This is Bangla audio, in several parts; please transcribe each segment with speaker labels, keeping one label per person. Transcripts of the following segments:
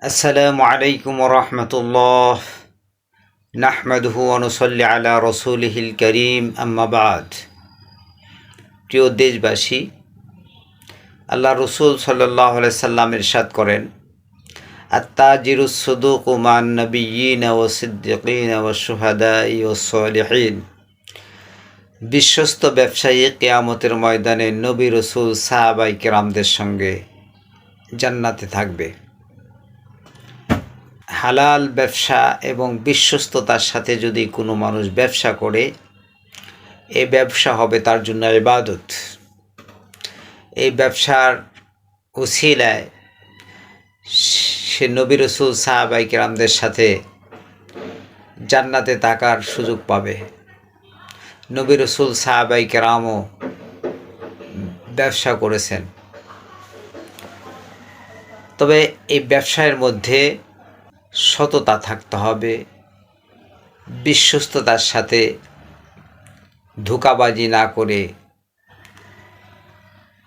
Speaker 1: আসসালামু আলাইকুম রহমতুল্লাহ নাহমাদুহু ওয়া নুসাল্লি আলা রাসূলিহিল কারীম আম্মা বাদ। প্রিয় দেশবাসী, আল্লাহ রসুল সাল্লাল্লাহু আলাইহি সাল্লাম ইরশাদ করেন, আত-তাজিরুস সাদুকু মান নাবিয়্যিনা ওয়া সিদ্দিকিনা ওয়া শুহাদাই ওয়াস সালিহিন। বিশ্বস্ত ব্যবসায়ী কিয়ামতের ময়দানে নবী রসুল সাহাবায়ে কেরামদের সঙ্গে জান্নাতে থাকবে। হালাল ব্যবসা এবং বিশ্বস্ততার সাথে যদি কোনো মানুষ ব্যবসা করে, এই ব্যবসা হবে তার জন্য ইবাদত। এই ব্যবসার উসিলায় সে নবী রাসূল সাহাবায়ে কেরামদের সাথে জান্নাতে থাকার সুযোগ পাবে। নবী রাসূল সাহাবায়ে কেরামও ব্যবসা করেছেন, তবে এই ব্যবসায়ের মধ্যে সততা থাকতে হবে, বিশ্বস্ততার সাথে ধোঁকাবাজি না করে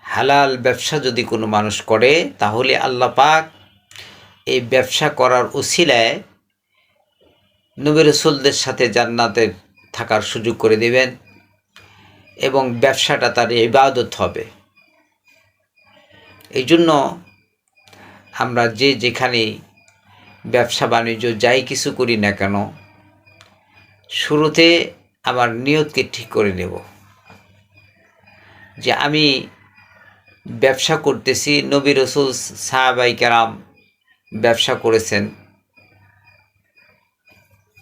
Speaker 1: হালাল ব্যবসা যদি কোনো মানুষ করে, তাহলে আল্লাহ পাক এই ব্যবসা করার উসিলায় নবী রাসূলদের সাথে জান্নাতে থাকার সুযোগ করে দেবেন এবং ব্যবসাটা তার ইবাদত হবে। এই জন্য আমরা যেখানে ব্যবসা বাণিজ্য যাই কিছু করি না কেন, শুরুতে আমার নিয়তকে ঠিক করে নেব যে আমি ব্যবসা করতেছি। নবী রাসূল সাহাবায়ে কেরাম ব্যবসা করেছেন,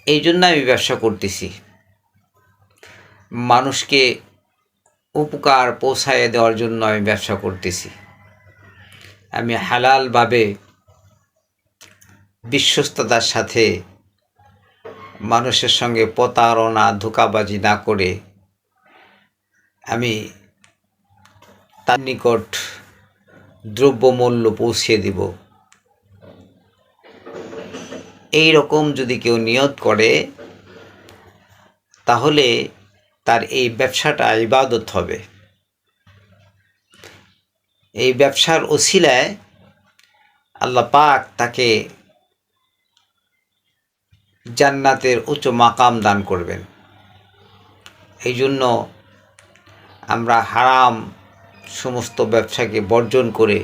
Speaker 1: এই জন্য আমি ব্যবসা করতেছি। মানুষকে উপকার পৌঁছায় দেওয়ার জন্য আমি ব্যবসা করতেছি। আমি হালালভাবে বিশ্বস্ততার সাথে মানুষের সঙ্গে প্রতারণা ধোঁকাবাজি না করে আমি তার নিকট দ্রব্যমূল্য পৌঁছিয়ে দিব। এই রকম যদি কেউ নিয়ত করে, তাহলে তার এই ব্যবসাটা ইবাদত হবে। এই ব্যবসার উসিলায় আল্লাহ পাক তাকে জান্নাতের উচ্চ মাকাম দান করবেন। এই জন্য আমরা হারাম সমস্ত ব্যবসাকে বর্জন করে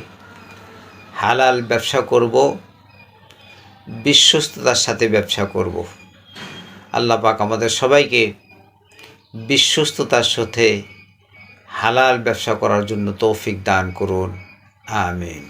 Speaker 1: হালাল ব্যবসা করব, বিশ্বস্ততার সাথে ব্যবসা করব। আল্লাহ পাক আমাদের সবাইকে বিশ্বস্ততার সাথে হালাল ব্যবসা করার জন্য তৌফিক দান করুন, আমিন।